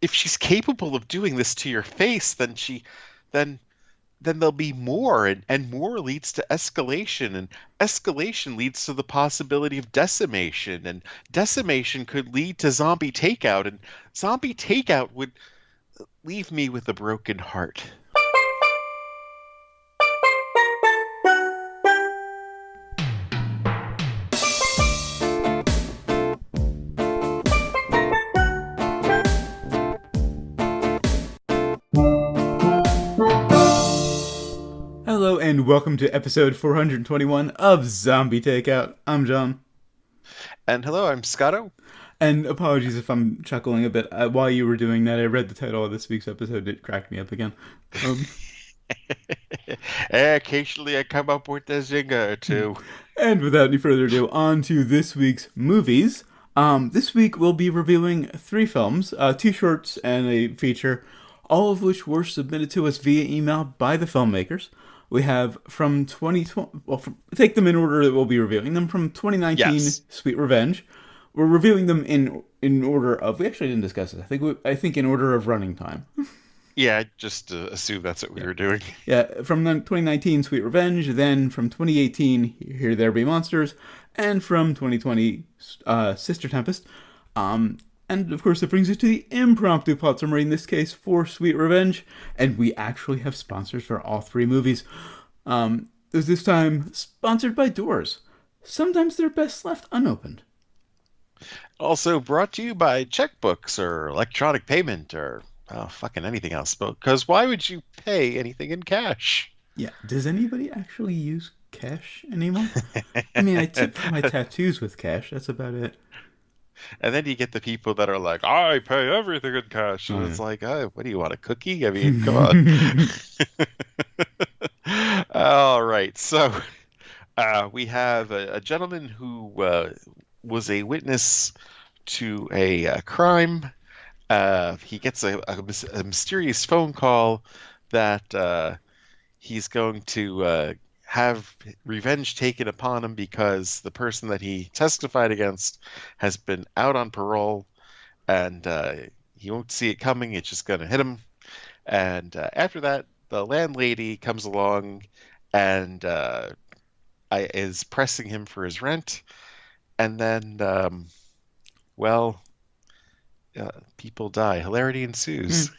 if she's capable of doing this to your face, then then there'll be more, and more leads to escalation, and escalation leads to the possibility of decimation, and decimation could lead to zombie takeout, and zombie takeout would leave me with a broken heart. Hello and welcome to episode 421 of Zombie Takeout. I'm John. And hello, I'm Scotto. And apologies if I'm chuckling a bit. While you were doing that, I read the title of this week's episode. It cracked me up again. Occasionally I come up with a zinger or two. And without any further ado, on to this week's movies. This week we'll be reviewing 3 films, 2 shorts and a feature, all of which were submitted to us via email by the filmmakers. We have from 2020, take them in order that we'll be reviewing them. From 2019, Yes. Sweet Revenge. We're reviewing them in order of, we actually didn't discuss this. I think in order of running time. Yeah, I just assumed that's what we were doing. Yeah, from 2019, Sweet Revenge. Then from 2018, Here There Be Monsters, and from 2020, Sister Tempest. And of course, that brings us to the impromptu plot summary, in this case for Sweet Revenge. And we actually have sponsors for all 3 movies. This time sponsored by Doors. Sometimes they're best left unopened. Also brought to you by checkbooks or electronic payment or fucking anything else. Because why would you pay anything in cash? Yeah, does anybody actually use cash anymore? I mean, I tip for my tattoos with cash. That's about it. And then you get the people that are like, I pay everything in cash. And it's like, oh, what do you want, a cookie? I mean, come on. All right. So we have a gentleman who was a witness to a crime. He gets a mysterious phone call that he's going to have revenge taken upon him because the person that he testified against has been out on parole, and he won't see it coming. It's just going to hit him. And after that, the landlady comes along and is pressing him for his rent. And then, people die. Hilarity ensues.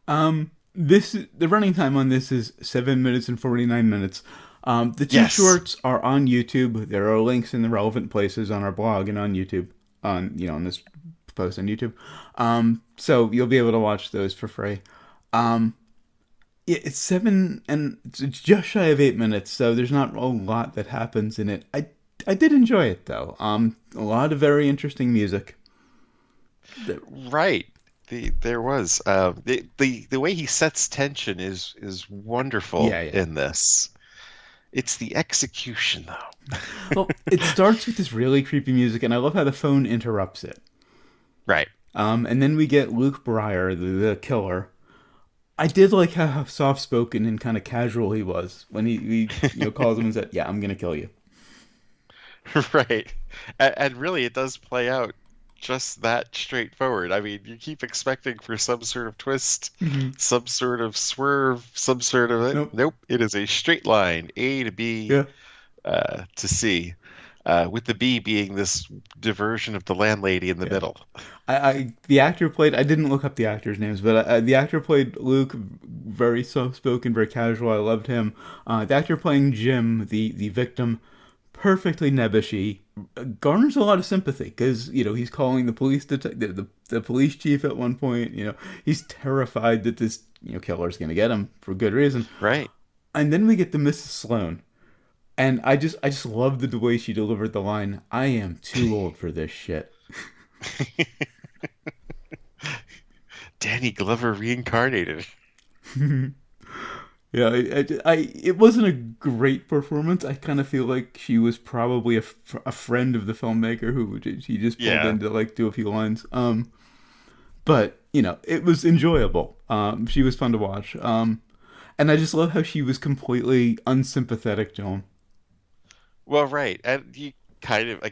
The running time on this is 7 minutes and 49 minutes. The 2 Yes. shorts are on YouTube. There are links in the relevant places on our blog and on YouTube, on this post on YouTube. So you'll be able to watch those for free. It's 7 and it's just shy of 8 minutes, so there's not a lot that happens in it. I did enjoy it though. A lot of very interesting music. Right. There was the way he sets tension is wonderful in this. It's the execution though. Well, it starts with this really creepy music, and I love how the phone interrupts it. Right. And then we get Luke Breyer, the killer. I did like how soft-spoken and kind of casual he was when he calls him and said, "Yeah, I'm gonna kill you." Right. And really, it does play out just that straightforward. I mean, you keep expecting for some sort of twist, some sort of swerve, some sort of... Nope. It is a straight line, A to B to C, with the B being this diversion of the landlady in the middle. The actor played... I didn't look up the actors' names, but the actor played Luke, very soft-spoken, very casual. I loved him. The actor playing Jim, the victim, perfectly nebbishy, garners a lot of sympathy because he's calling the police the police chief at one point. He's terrified that this killer's gonna get him for good reason. Right. And then we get to Mrs. Sloan, and I just loved the way she delivered the line, "I am too old for this shit." Danny Glover reincarnated. Yeah, it wasn't a great performance. I kind of feel like she was probably a friend of the filmmaker who he just pulled in to do a few lines. But it was enjoyable. She was fun to watch. And I just love how she was completely unsympathetic to him. Well, right, and kind of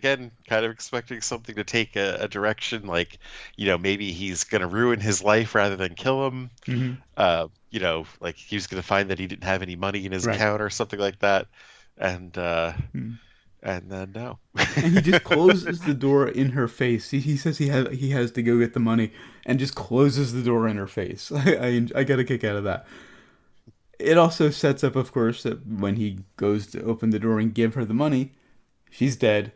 expecting something to take a direction like, maybe he's gonna ruin his life rather than kill him. Hmm. Like he was gonna find that he didn't have any money in his Right. account or something like that, and Mm. then no. And he just closes the door in her face. He says he has to go get the money, and just closes the door in her face. I got a kick out of that. It also sets up, of course, that when he goes to open the door and give her the money, she's dead,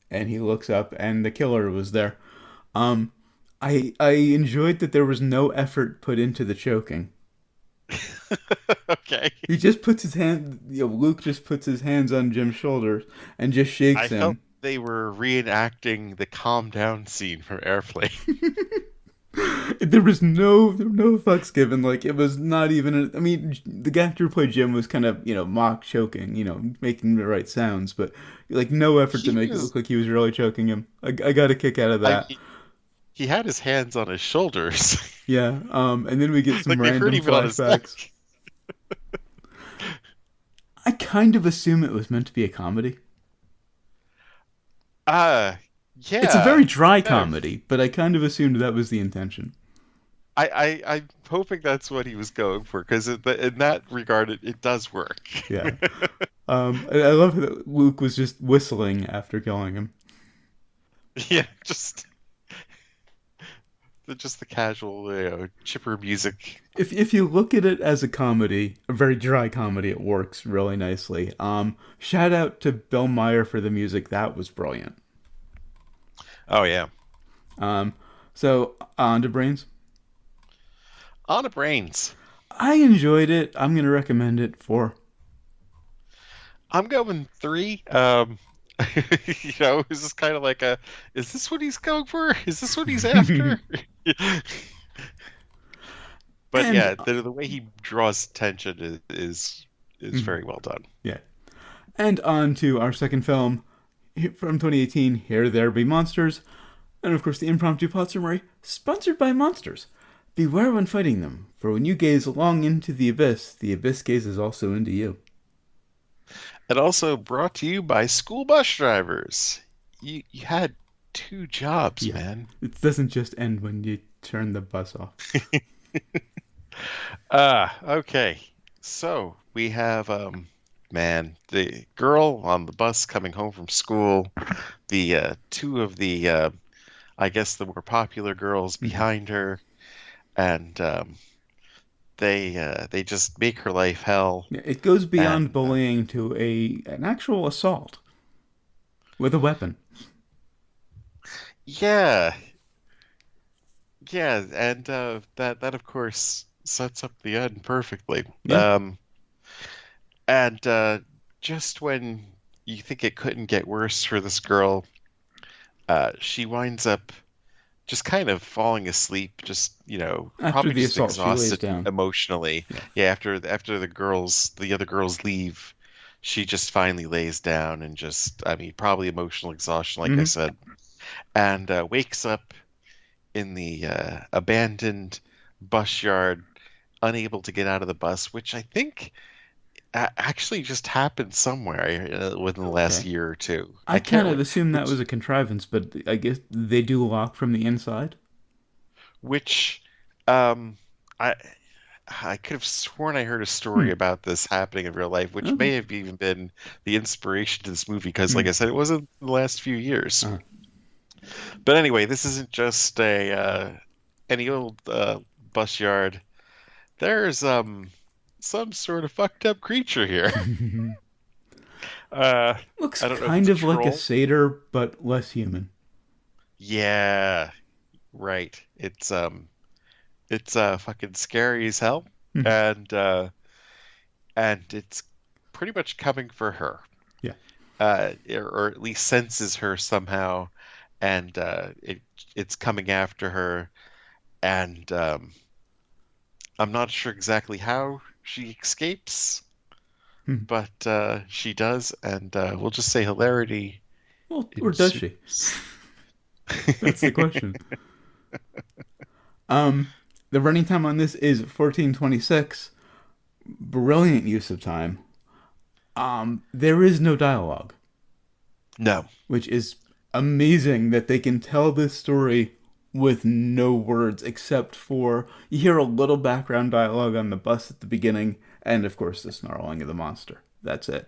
and he looks up and the killer was there. Um, I enjoyed that there was no effort put into the choking. Okay. He just puts his hand. Luke just puts his hands on Jim's shoulders and just I shakes felt him. they were reenacting the calm down scene from Airplane. There were no fucks given. Like it was not even. I mean, the actor who played Jim was kind of mock choking, making the right sounds, but like no effort to He make it was, look like he was really choking him. I got a kick out of I that. mean, he had his hands on his shoulders. Yeah. And then we get some Like they hurt random even on his neck. flashbacks. I kind of assume it was meant to be a comedy. Uh, It's a very yeah. dry Kind of. comedy, but I kind of assumed that was the intention. I'm hoping that's what he was going for because in that regard, it does work. Yeah. I love that Luke was just whistling after killing him. Yeah, just the casual, chipper music. If you look at it as a comedy, a very dry comedy, it works really nicely. Shout out to Bill Meyer for the music. That was brilliant. Oh yeah. Um, so on to Brains. On the brains. I enjoyed it. I'm gonna recommend it for. I'm going three. Is this kind of like is this what he's going for? Is this what he's after? But And yeah, the way he draws tension is very well done. yeah, and on to our second film from 2018. Here There Be Monsters, and of course the impromptu plot summary, sponsored by Monsters. Beware when fighting them, for when you gaze long into the abyss gazes also into you. And also brought to you by school bus drivers. You had two jobs, Yeah, man. it doesn't just end when you turn the bus off. Okay. So we have man, the girl on the bus coming home from school, the two of the I guess the more popular girls Mhm. behind her, and they just make her life hell. Yeah, it goes And beyond bullying to an actual assault with a weapon. yeah, yeah, and that of course sets up the end perfectly. Yeah, And just when you think it couldn't get worse for this girl, she winds up just kind of falling asleep, just, after probably the just assault, she lays exhausted down. emotionally. Yeah. Yeah, after the other girls leave, she just finally lays down and just, I mean, probably emotional exhaustion, like I Hmm. said, and wakes up in the abandoned bus yard, unable to get out of the bus, which I think actually just happened somewhere within the last Okay. year or two. I I kind can't, of assumed that which was a contrivance, but I guess they do lock from the inside. which um I I could have sworn I heard a story Hmm. about this happening in real life, which Okay. may have even been the inspiration to this movie, because, Hmm. like I said, it wasn't the last few years. Uh, But anyway, this isn't just a any old bus yard. There's some sort of fucked up creature here. Uh, Looks I don't know if it's kind a of like a troll. satyr, but less human. Yeah, right. It's fucking scary as hell, Hmm. and it's pretty much coming for her. Yeah. Or at least senses her somehow, and it's coming after her, and I'm not sure exactly how she escapes, Hmm. but she does, and we'll just say hilarity Well, or does she? ensues. That's the question. The running time on this is 14:26. Brilliant use of time. There is no dialogue. No. which is amazing that they can tell this story with no words except for you hear a little background dialogue on the bus at the beginning, and of course the snarling of the monster. That's it.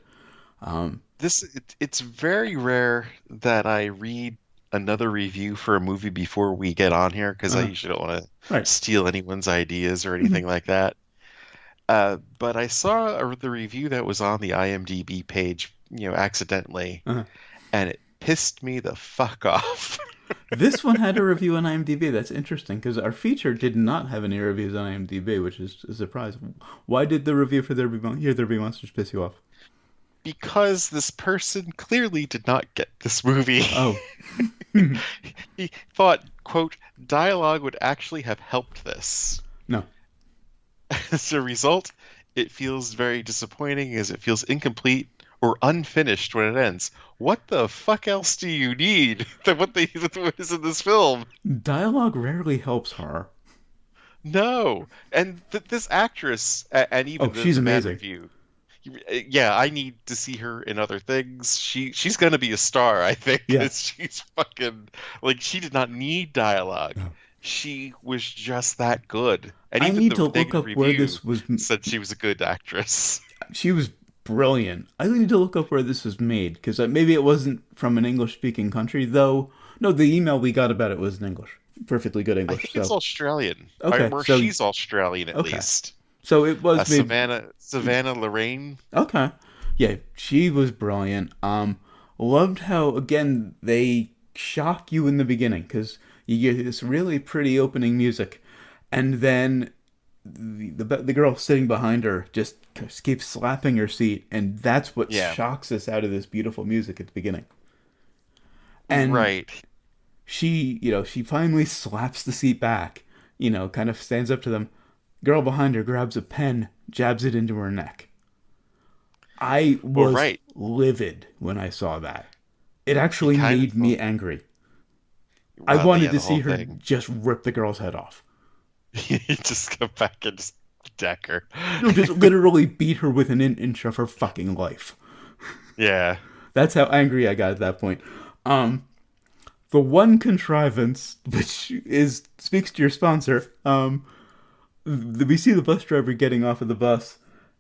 Um, It's very rare that I read another review for a movie before we get on here because I uh, usually don't want to right. steal anyone's ideas or Mhm. anything like that. But I saw the review that was on the IMDb page, accidentally, Uh, and it pissed me the fuck off. this one had a review on IMDb. That's interesting because our feature did not have any reviews on IMDb, which is a surprise. Why did the review for Here There Be Monsters piss you off? Because this person clearly did not get this movie. Oh, He thought, quote, dialogue would actually have helped this. no. As a result, it feels very disappointing as it feels incomplete or unfinished when it ends. What the fuck else do you need than what is in this film? Dialogue rarely helps horror. No. And this actress and Oh, even she's the man amazing. review. Yeah, I need to see her in other things. She's gonna be a star, I think, Yeah. because she's fucking like she did not need dialogue. No. She was just that good. And I even need the to look negative up where review this was. said she was a good actress. She was brilliant. I need to look up where this was made because maybe it wasn't from an English speaking country, though. No, the email we got about it was in English. Perfectly good I English. think it's So, Australian, okay. or So, she's Australian at okay. least. So it was made. Savannah Lorraine. Okay. Yeah, she was brilliant. Loved how, again, they shock you in the beginning because you get this really pretty opening music. And then the girl sitting behind her just keeps slapping her seat, and that's what Yeah, shocks us out of this beautiful music at the beginning. And right. she finally slaps the seat back, kind of stands up to them. Girl behind her grabs a pen, jabs it into her neck. I Well, was right. livid when I saw that. It You actually kind of made me angry. I well, wanted yeah, to the see whole her thing. just rip the girl's head off. You just go back and just deck her. No, just literally beat her within an inch of her fucking life. Yeah. That's how angry I got at that point. Um, the one contrivance which is speaks to your sponsor. We see the bus driver getting off of the bus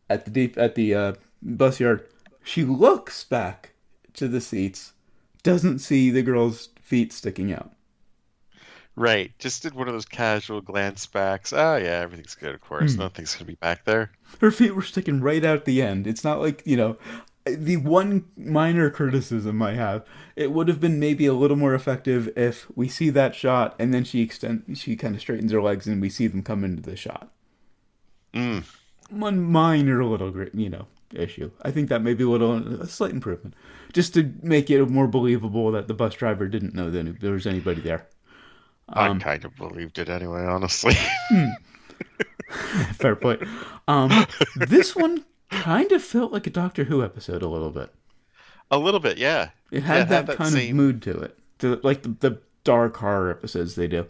at the bus yard. She looks back to the seats, doesn't see the girl's feet sticking out. Right. Just did one of those casual glance backs. Oh yeah, everything's good, of course. Hmm. Nothing's gonna be back there. Her feet were sticking right out the end. It's not like, the one minor criticism I have, it would have been maybe a little more effective if we see that shot and then she kind of straightens her legs and we see them come into the shot. Mm. One minor little, issue. I think that may be a slight improvement, just to make it more believable that the bus driver didn't know that there was anybody there. I Um, kind of believed it anyway, honestly. Fair point. This one kind of felt like a Doctor Who episode a little bit. A little bit, yeah. It Yeah, had it had that that kind of same. mood to it, like the dark horror episodes they do.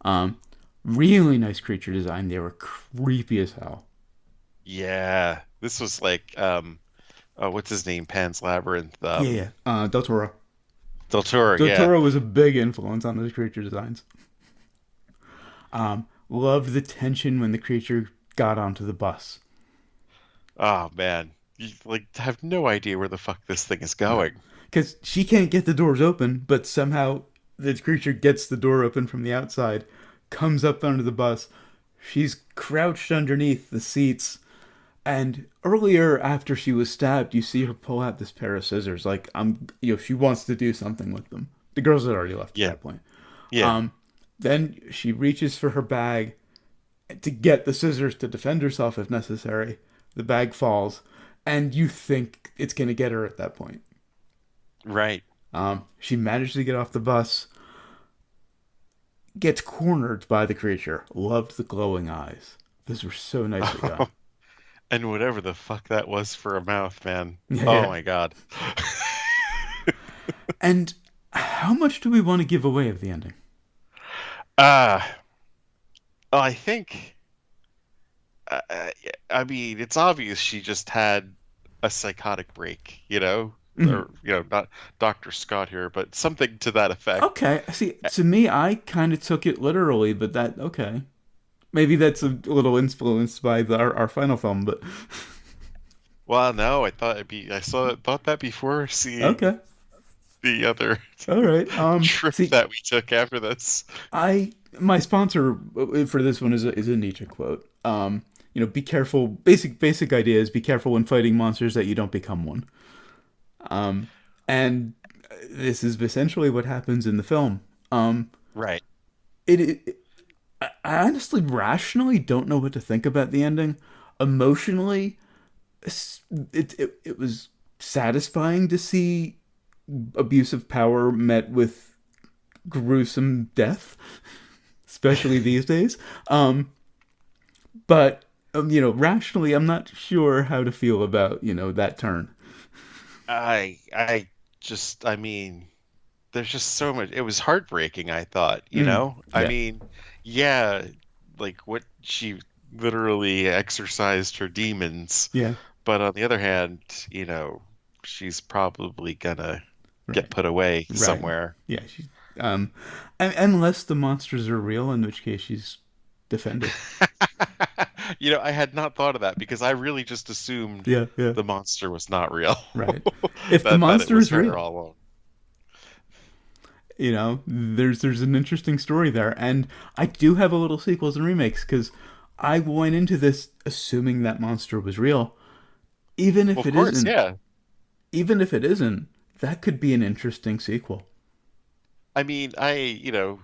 Um, really nice creature design. They were creepy as hell. Yeah. This was like oh, what's his name? Pan's Labyrinth. Yeah, yeah. Del Toro. Del Toro, Del yeah. Toro was a big influence on those creature designs. Loved the tension when the creature got onto the bus. Oh man. You like have no idea where the fuck this thing is No, going. because she can't get the doors open, but somehow the creature gets the door open from the outside, comes up onto the bus. She's crouched underneath the seats, and earlier after she was stabbed, you see her pull out this pair of scissors. Like she wants to do something with them. The girls had already left at Yeah. that point. Yeah. Um, then she reaches for her bag to get the scissors to defend herself if necessary. The bag falls, and you think it's gonna get her at that point. Right. She managed to get off the bus, gets cornered by the creature. Loved the glowing eyes. Those were so nicely done. And whatever the fuck that was for a mouth, man. Yeah, Oh yeah. my God. And how much do we want to give away of the ending? Uh, I think, I mean, it's obvious she just had a psychotic break, you know? Mhm. or not Dr. Scott here, but something to that effect. Okay. See, to me, I kind of took it literally, but that okay. Maybe that's a little influenced by our final film, but Well, no, I thought that before seeing okay. the other All right. trip See, that we took after this. my sponsor for this one is a Nietzsche quote. Be careful. Basic idea is be careful when fighting monsters that you don't become one. And this is essentially what happens in the film. Right. It I honestly, rationally, don't know what to think about the ending. Emotionally, it was satisfying to see abuse of power met with gruesome death, especially these days. But rationally, I'm not sure how to feel about that turn. I mean, there's just so much. It was heartbreaking, I thought, Mm, I yeah, mean, yeah, like what she literally exorcised her demons, yeah, but on the other hand, she's probably gonna get right, put away right, somewhere. yeah. Um, unless the monsters are real, in which case she's defended. I had not thought of that because I really just assumed Yeah, yeah, the monster was not real. right. If the That it monster was is her real, all along. there's an interesting story there, and I do have a little sequels and remakes because I went into this assuming that monster was real. Even Well, if of it course, isn't, yeah. even if it isn't, that could be an interesting sequel. I mean,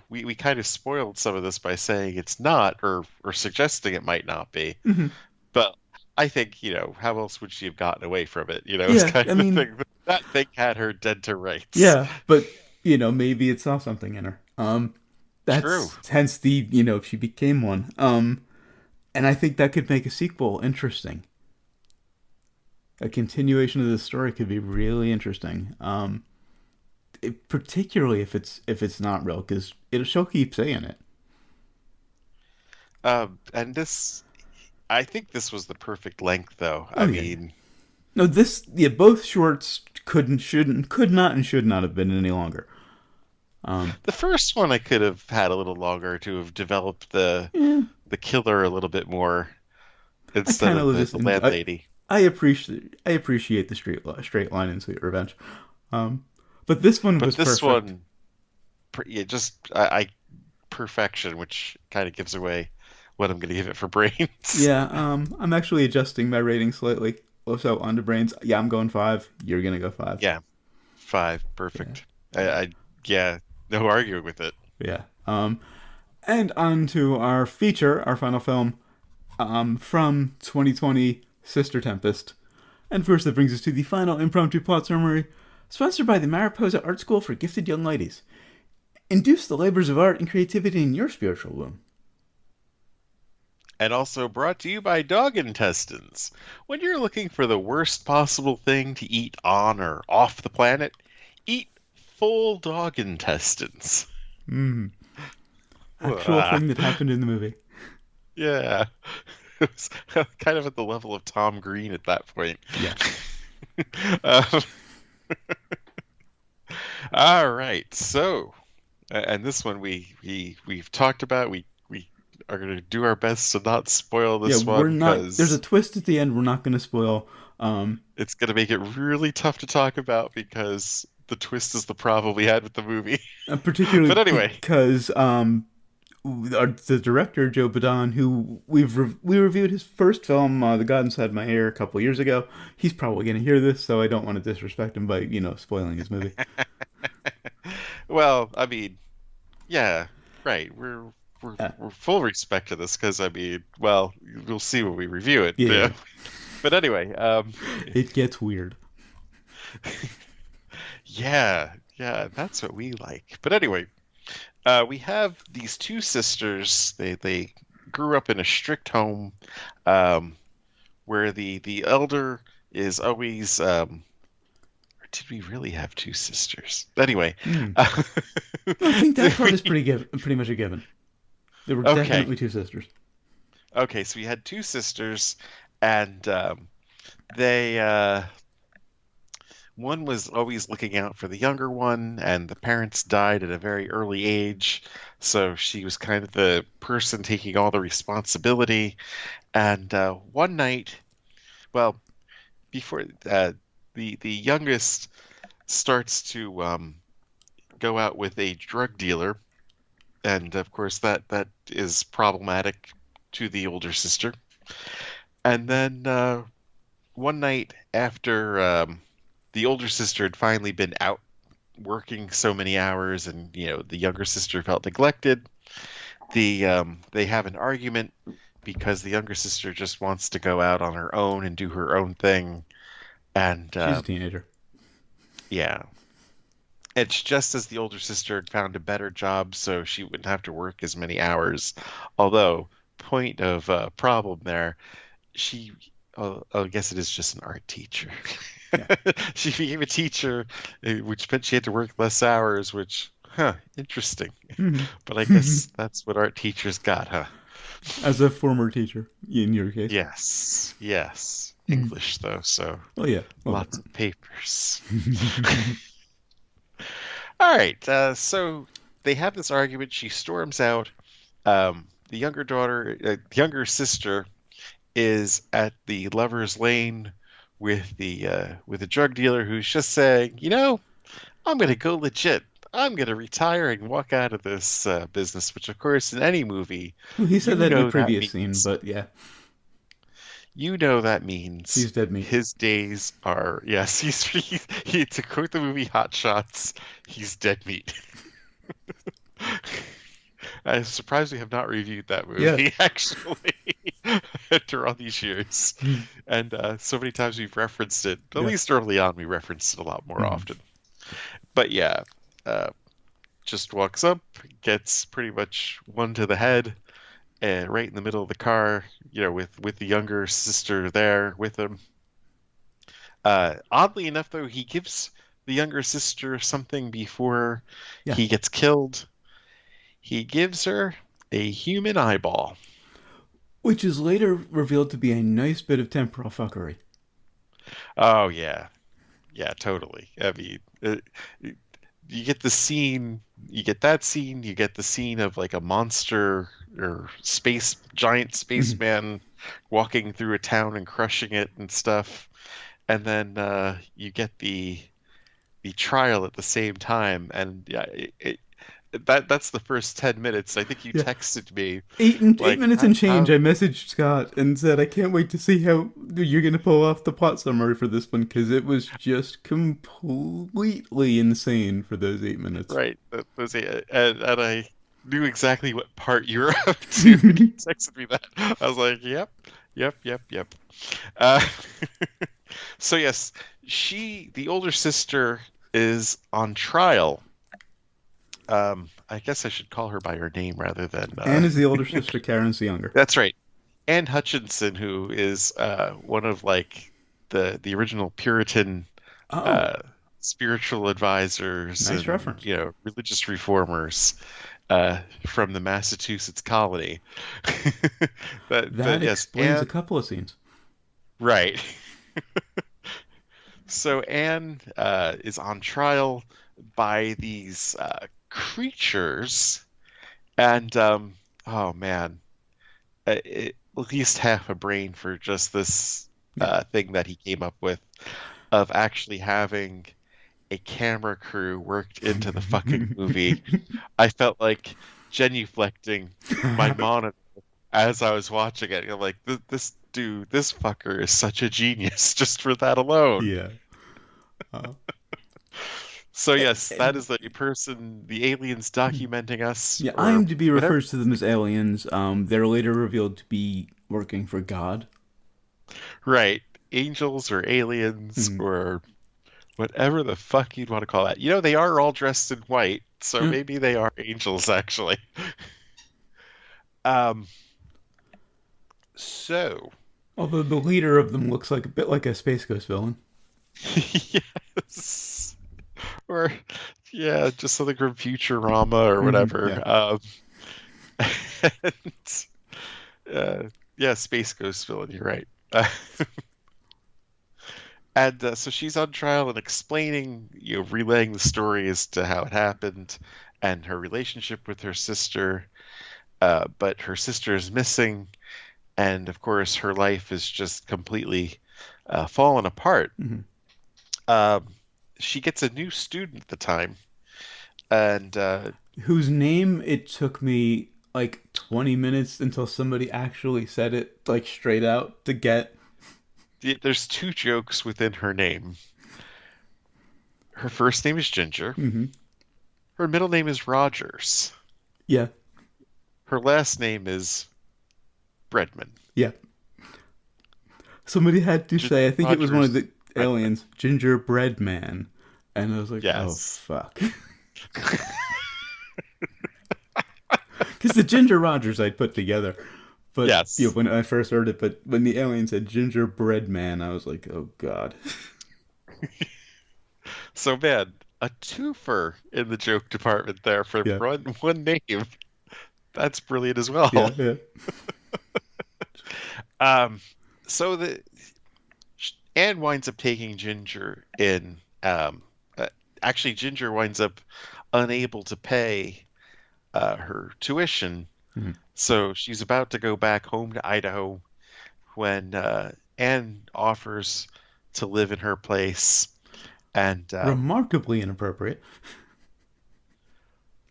we kind of spoiled some of this by saying it's not, or suggesting it might not be. Hmm. But I think, how else would she have gotten away from it? It's Yeah, kind I of the mean, thing. That thing had her dead to rights. yeah, but maybe it saw something in her. True. That's hence the she became one. And I think that could make a sequel interesting. A continuation of the story could be really interesting. Particularly if it's not real, because she'll keep saying it. And I think this was the perfect length, though. Oh I yeah, yeah. mean, No, both shorts could not, and should not have been any longer. Um, the first one I could have had a little longer to have developed yeah, the killer a little bit more I instead kind of of the just landlady. I appreciate the straight line in Sweet Revenge, um, but this one But was this perfect. one, yeah, just I perfection, which kind of gives away what I'm going to give it for brains. Yeah, I'm actually adjusting my rating slightly. Also, on to brains. Yeah, I'm going 5. You're gonna go 5. Yeah, 5, Yeah, perfect. yeah, Yeah, no arguing with it. yeah. And on to our feature, our final film, from 2020, Sister Tempest. And first, that brings us to the final impromptu plot summary, sponsored by the Mariposa Art School for Gifted Young Ladies. Induce the labors of art and creativity in your spiritual womb. And also brought to you by Dog Intestines. When you're looking for the worst possible thing to eat on or off the planet, eat full dog intestines. Mm, actual Ah, thing that happened in the movie. yeah. It was kind of at the level of Tom Green at that point. Yeah. Um, all right. So, and this one we've talked about. We are going to do our best to not spoil Yeah, this we're one not. There's a because twist at the end. We're not going to spoil. it's going to make it really tough to talk about because the twist is the problem we had with the movie. Particularly But anyway, because the director Joe Badon, who we reviewed his first film, The God Inside My Ear, a couple years ago. He's probably going to hear this, so I don't want to disrespect him by spoiling his movie. well, I mean, yeah, right. Uh, We're full respect to this because I mean, well, we'll see when we review it. yeah, Yeah. yeah. But anyway, It gets weird. yeah, that's what we like. But anyway, we have these two sisters. They grew up in a strict home, um, where the elder is always. Or did we really have two sisters? Anyway, Hmm. uh, I think that part is pretty much a given. There were okay, definitely two sisters. okay. So we had two sisters, and they one was always looking out for the younger one, and the parents died at a very early age, so she was kind of the person taking all the responsibility. And one night, well, before the youngest starts to go out with a drug dealer, and of course that is problematic to the older sister. And then one night after the older sister had finally been out working so many hours, and the younger sister felt neglected, they have an argument because the younger sister just wants to go out on her own and do her own thing. And She's a teenager. yeah, it's just as the older sister had found a better job, so she wouldn't have to work as many hours. Although, point of problem there, she, oh, I guess it is just an art teacher. Yeah. She became a teacher, which meant she had to work less hours, which, huh, interesting. But I guess that's what art teachers got, huh? As a former teacher, in your case. Yes, yes. English, though, so Oh yeah. Well, lots of papers. All right, so they have this argument. She storms out. The younger sister, is at the lover's lane with the drug dealer who's just saying, I'm going to go legit. I'm going to retire and walk out of this business. Which, of course, in any movie, well, he said you that in a know that previous scene, means but yeah, that means he's dead meat. his days are, yes. To quote the movie Hot Shots, he's dead meat. I'm surprised we have not reviewed that Yeah. movie, actually, after all these years. And so many times we've referenced it. At Yeah. least early on, we referenced it a lot more often. But yeah, uh, just walks up, gets pretty much one to the head, and right in the middle of the car, with the younger sister there with him. Oddly enough, though, he gives the younger sister something before Yeah. he gets killed. He gives her a human eyeball. Which is later revealed to be a nice bit of temporal fuckery. Oh yeah, yeah, totally. I mean, you get the scene, you get that scene, you get the scene of like a monster or giant spaceman walking through a town and crushing it and stuff, and then you get the trial at the same time, and yeah, that's the first 10 minutes. I think you Yeah. texted me 8 minutes and change, how I messaged Scott and said, I can't wait to see how you're going to pull off the plot summary for this one, because it was just completely insane for those 8 minutes. right, that was it. And I knew exactly what part you were up to when you texted me that. I was like, yep, yep, yep, yep. Uh, so yes, the older sister, is on trial. I guess I should call her by her name rather than. Anne is the older sister, Karen's the younger. That's right, Anne Hutchinson, who is one of like the original Puritan Oh, spiritual advisors nice and reference. religious reformers from the Massachusetts colony. But That yes, explains a Anne, couple of scenes. right. So Anne is on trial by these creatures, and oh man, at least half a brain for just this Yeah. thing that he came up with of actually having a camera crew worked into the fucking movie. I felt like genuflecting my monitor as I was watching it. Like, this dude, this fucker is such a genius just for that alone. Yeah. Uh, So yes, that and is the person, the aliens documenting us, yeah, or IMDb whatever. refers to them as aliens. They're later revealed to be working for God. Right. Angels or aliens Mm. or whatever the fuck you'd want to call that. They are all dressed in white, so Yeah. maybe they are angels actually. Um, so Although the leader of them looks like a bit like a Space Ghost villain. yes. Or yeah, just something from Futurama or Yeah. whatever. And, yeah, Space Ghost villain, you're right. And so she's on trial and explaining, relaying the story as to how it happened and her relationship with her sister. But her sister is missing, and of course, her life is just completely fallen apart. Hmm. Um, she gets a new student at the time, and Whose name it took me like 20 minutes until somebody actually said it like straight out to get. there's two jokes within her name. Her first name is Ginger. Hmm. Her middle name is Rogers. Yeah, Her last name is Breadman. yeah. Somebody had to say, I think it was one of Rogers the Breadman. aliens, gingerbread man. And I was like, oh, Yes. fuck. Because the Ginger Rogers I'd put together. But, Yes. when I first heard it, but when the alien said gingerbread man, I was like, oh, God. So man, a twofer in the joke department there for Yeah, one name. That's brilliant as yeah, well. yeah. Um, so the Anne winds up taking Ginger in. Actually, Ginger winds up unable to pay her tuition, Mhm. so she's about to go back home to Idaho when Anne offers to live in her place, and Remarkably inappropriate.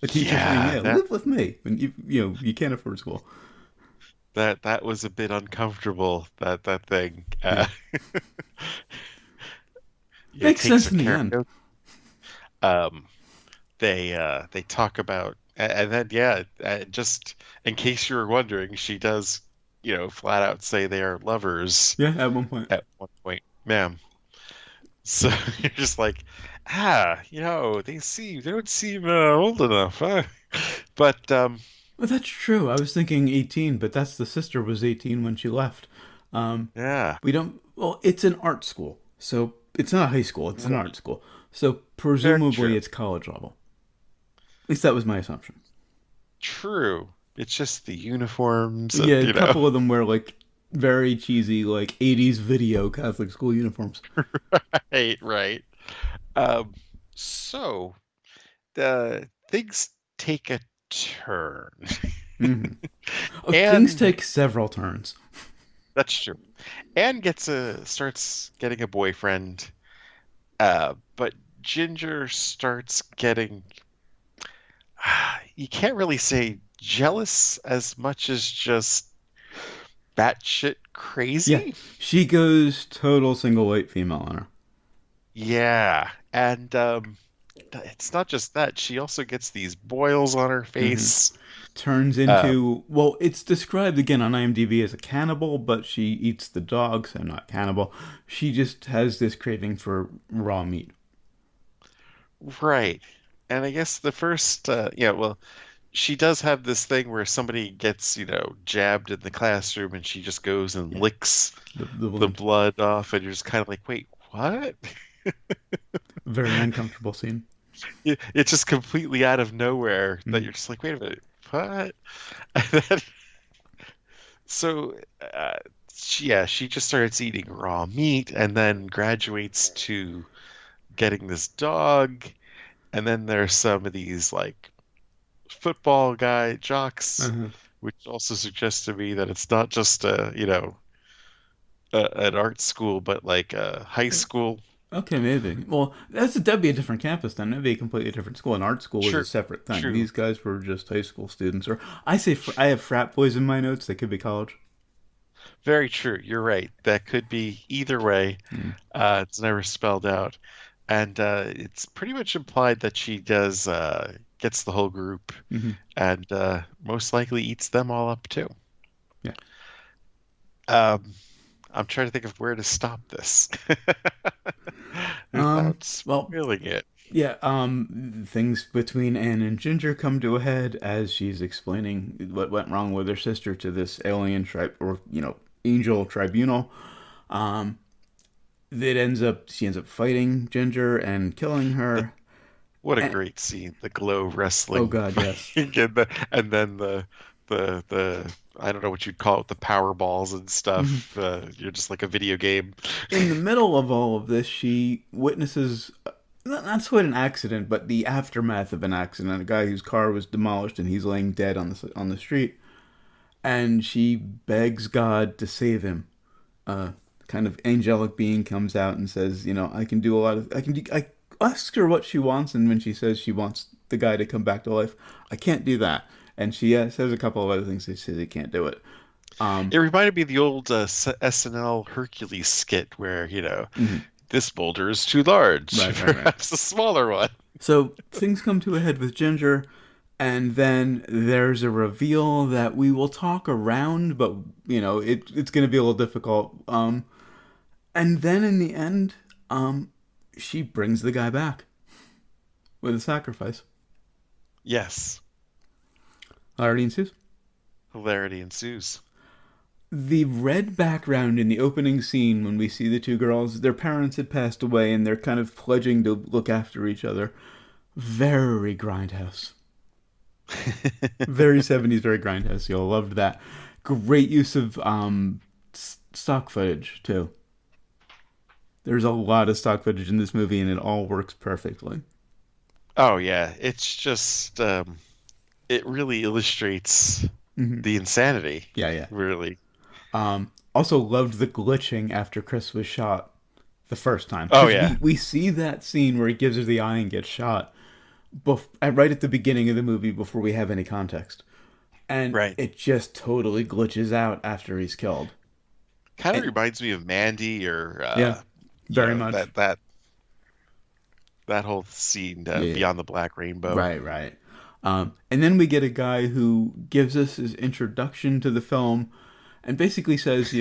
A teacher saying, yeah, yeah, live with me. When you can't afford school. that was a bit uncomfortable. That thing, Yeah. Makes takes sense her in the end. karaoke. Um, they talk about, and then yeah, just in case you were wondering, she does, flat out say they are lovers Yeah, at one point. at one point, ma'am. So you're just like, they don't seem old enough, huh? But Well, that's true. I was thinking 18, but that's the sister was 18 when she left. yeah, We don't. Well, it's an art school, so it's not high school. It's an right, art school, so very presumably true, it's college level. At least that was my assumption. true. It's just the uniforms, Yeah, and a couple of them wear like very cheesy, like 80s video Catholic school uniforms. right, right. Um, so the things take a turn. Hmm. Oh, things And take several turns. that's true. Anne starts getting a boyfriend, but Ginger starts getting, you can't really say jealous as much as just batshit Yeah, crazy. she goes total single white female on her. Yeah. And it's not just that, she also gets these boils on her Hmm. face. Turns Uh, into, well, it's described again on IMDb as a cannibal, but she eats the dog, so not cannibal. She just has this craving for raw meat. right. And I guess the first, yeah, well, she does have this thing where somebody gets, jabbed in the classroom and she just goes and Yeah, licks the the wound. blood off, and you're just kind of like, wait, what? Very uncomfortable scene. It's just completely out of nowhere that Mm. you're just like, wait a minute, what? And then, so, she just starts eating raw meat and then graduates to getting this dog. And then there's some of these like football guy jocks, Uh-huh. which also suggests to me that it's not just an art school, but like a high school. Okay, maybe. Well, that'd be a different campus then. That'd be a completely different school. An art school is a True, separate thing. true. These guys were just high school students, or I say I have frat boys in my notes. They could be college. Very true. You're right. That could be either way. Mm. It's never spelled out. And it's pretty much implied that she does gets the whole group Hmm. and most likely eats them all up too. Yeah. Um, I'm trying to think of where to stop this without Well, spoiling it. yeah. Things between Anne and Ginger come to a head as she's explaining what went wrong with her sister to this alien tribe, or angel tribunal. Um, she ends up fighting Ginger and killing The, her. what a And, great scene. The glow oh wrestling God, yes. and then the the I don't know what you'd call it, the power balls and Mhm. stuff. You're just like a video game. In the middle of all of this, she witnesses not quite an accident, but the aftermath of an accident. A guy whose car was demolished and he's laying dead on the street, and she begs God to save him. Uh, kind of angelic being comes out and says, I can do a lot of I can do, I ask her what she wants, and when she says she wants the guy to come back to life, I can't do that. And she says a couple of other things that says he can't do it. It reminded me of the old SNL Hercules skit where, Mhm. this boulder is too large, Right, right, right. perhaps a smaller one. So things come to a head with Ginger, and then there's a reveal that we will talk around, but it's going to be a little difficult. And then in the end, she brings the guy back with a sacrifice. Yes, Already ensues. hilarity ensues. The red background in the opening scene when we see the two girls, their parents had passed away and they're kind of pledging to look after each other. Very Grindhouse. Very 70s, very Grindhouse. You'll loved that. Great use of stock footage, too. There's a lot of stock footage in this movie and it all works perfectly. Oh yeah, it's just it really illustrates Hmm. the insanity, Yeah, yeah. really. Also loved the glitching after Chris was shot the first time. Oh Because yeah, we see that scene where he gives her the eye and gets shot right at the beginning of the movie before we have any context. And right. it just totally glitches out after he's killed. Kind of And reminds me of Mandy or yeah, very much. that whole scene, Yeah, yeah. Beyond the Black Rainbow. Right, right. And then we get a guy who gives us his introduction to the film and basically says,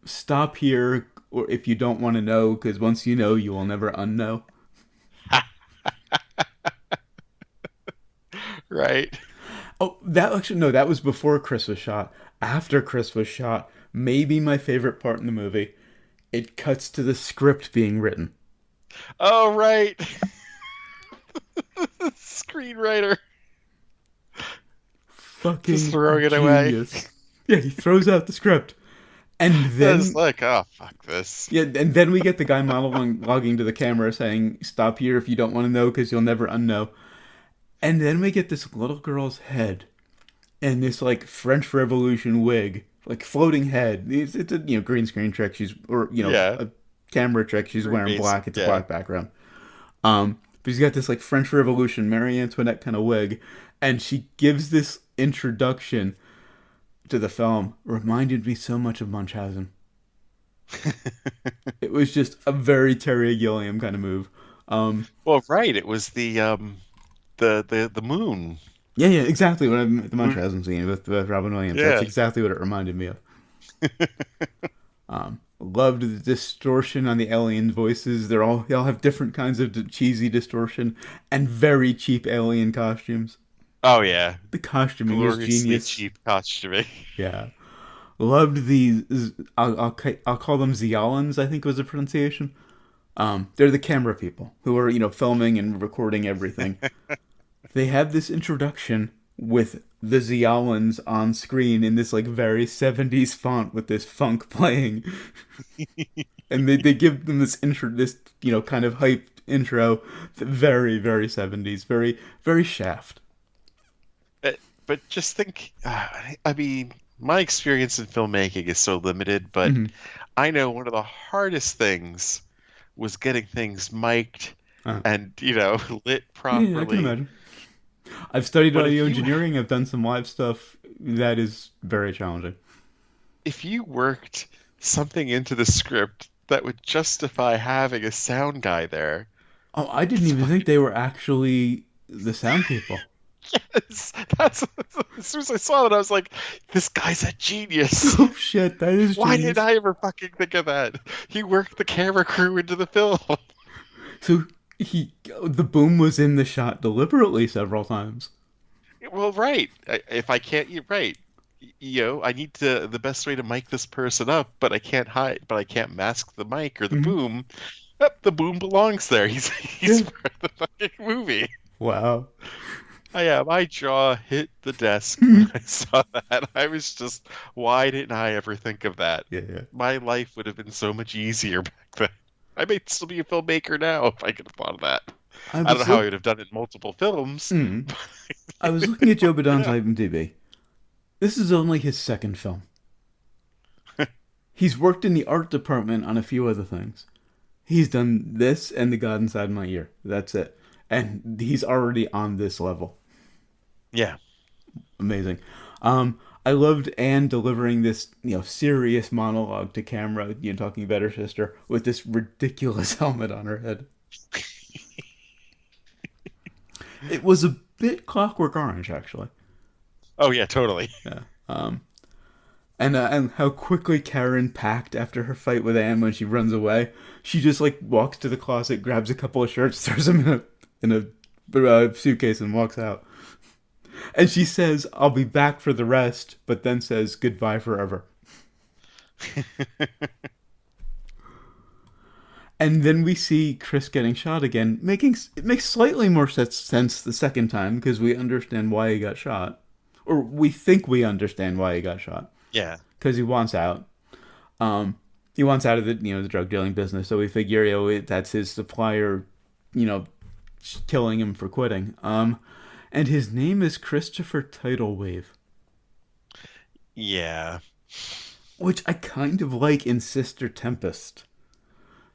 stop here or if you don't want to know, because once you know, you will never unknow. Right. Oh, that actually, no, that was before Chris was shot. After Chris was shot, maybe my favorite part in the movie, it cuts to the script being written. Oh right. Screenwriter just Fucking throwing it away. genius. Yeah, he throws out the script. And I was then like, oh fuck this. Yeah, and then we get the guy monologuing to the camera saying, "Stop here if you don't want to know, because you'll never unknow." And then we get this little girl's head and this like French Revolution wig, like floating head. It's a green screen trick. She's or Yeah, a camera trick. She's pretty wearing basic. black. It's a Yeah. black background. But she's got this like French Revolution Marie Antoinette kind of wig, and she gives this introduction to the film. Reminded me so much of Munchausen. It was just a very Terry Gilliam kind of move. Um, Well, right. It was the moon. yeah, yeah, exactly what the Moon- Munchausen scene with Robin Williams. That's Yeah. exactly what it reminded me of. Loved the distortion on the alien voices. They all have different kinds of cheesy distortion and very cheap alien costumes. Oh yeah. The costuming was Gloriously genius. cheap costuming. Yeah, loved the. I'll call them Ziolans. I think was the pronunciation. They're the camera people who are filming and recording everything. They have this introduction with the Ziolans on screen in this like very 70s font with this funk playing. And they give them this kind of hyped intro, very, very 70s, very, very Shaft. But just think, I mean, my experience in filmmaking is so limited, but Mm-hmm. I know one of the hardest things was getting things mic'd uh, and, lit yeah, I can properly. imagine. I've studied But audio engineering. I've done some live stuff. That is very challenging. if you worked something into the script that would justify having a sound guy there, Oh, I didn't it's even think fucking they were actually the sound people. yes. That's as soon as I saw that, I was like, this guy's a genius. Oh shit, that is Why didn't genius. I ever fucking think of that? He worked the camera crew into the film. So the boom was in the shot deliberately several times. Well, right. If I can't, you're right. I need to the best way to mic this person up, but I can't hide, but I can't mask the mic or the Hmm. boom. Yep, the boom belongs there. He's Yeah. part of the fucking movie. Wow. My jaw hit the desk when I saw that. I was just, why didn't I ever think of that? Yeah, yeah. My life would have been so much easier back then. I may still be a filmmaker now if I could have thought of that. I I don't know was how I look. would have done it in multiple films. Mm, I was looking at But Joe you Badon's know, IMDb. This is only his second film. He's worked in the art department on a few other things. He's done this and The God Inside My Ear. That's it. And he's already on this level. yeah, Amazing. I loved Anne delivering this, serious monologue to camera, talking about her sister with this ridiculous helmet on her head. It was a bit Clockwork Orange, actually. oh yeah, totally. Yeah. And how quickly Karen packed after her fight with Anne when she runs away. She just like walks to the closet, grabs a couple of shirts, throws them in a suitcase, and walks out. And she says, "I'll be back for the rest," but then says goodbye forever. And then we see Chris getting shot again, making it makes slightly more sense the second time because we understand why he got shot, or we think we understand why he got shot Yeah, because he wants out. He wants out of the drug dealing business, so we figure that's his supplier, you know, killing him for quitting. And his name is Christopher Tidalwave, yeah. which I kind of like in Sister Tempest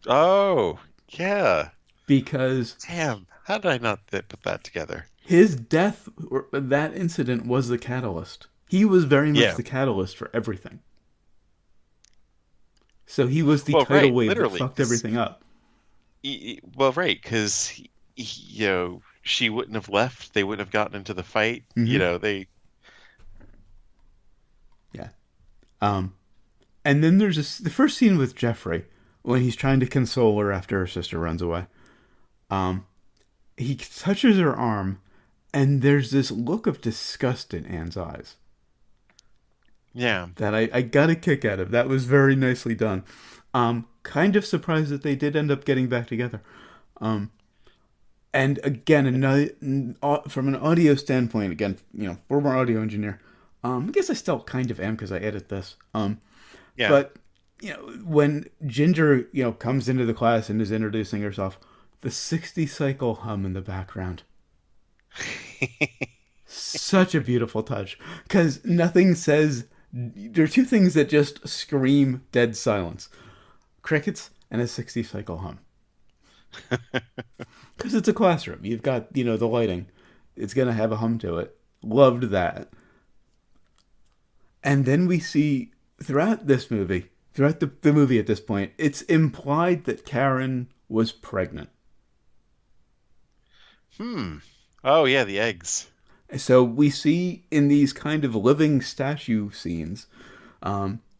Oh, yeah. because Damn, how did I not put that together? his death or that incident was the catalyst. He was very much Yeah. the catalyst for everything. So he was the Well, tidal right, wave that literally. fucked everything up. Well, right, because she wouldn't have left. They wouldn't have gotten into the fight. Mm-hmm. They. Yeah. Um, and then there's the first scene with Jeffrey when he's trying to console her after her sister runs away. Um, he touches her arm, and there's this look of disgust in Anne's eyes Yeah. that I got a kick out of. That was very nicely done. Kind of surprised that they did end up getting back together. Um, and again, another from an audio standpoint, again, former audio engineer. I guess I still kind of am because I edit this. Yeah. But when Ginger, comes into the class and is introducing herself, the 60 cycle hum in the background. Such a beautiful touch. Because nothing says. There are two things that just scream dead silence: crickets and a 60 cycle hum. Because it's a classroom. You've got, the lighting. It's going to have a hum to it. Loved that. And then we see throughout this movie, throughout the movie at this point, it's implied that Karen was pregnant. Hmm. Oh, yeah, the eggs. So we see in these kind of living statue scenes,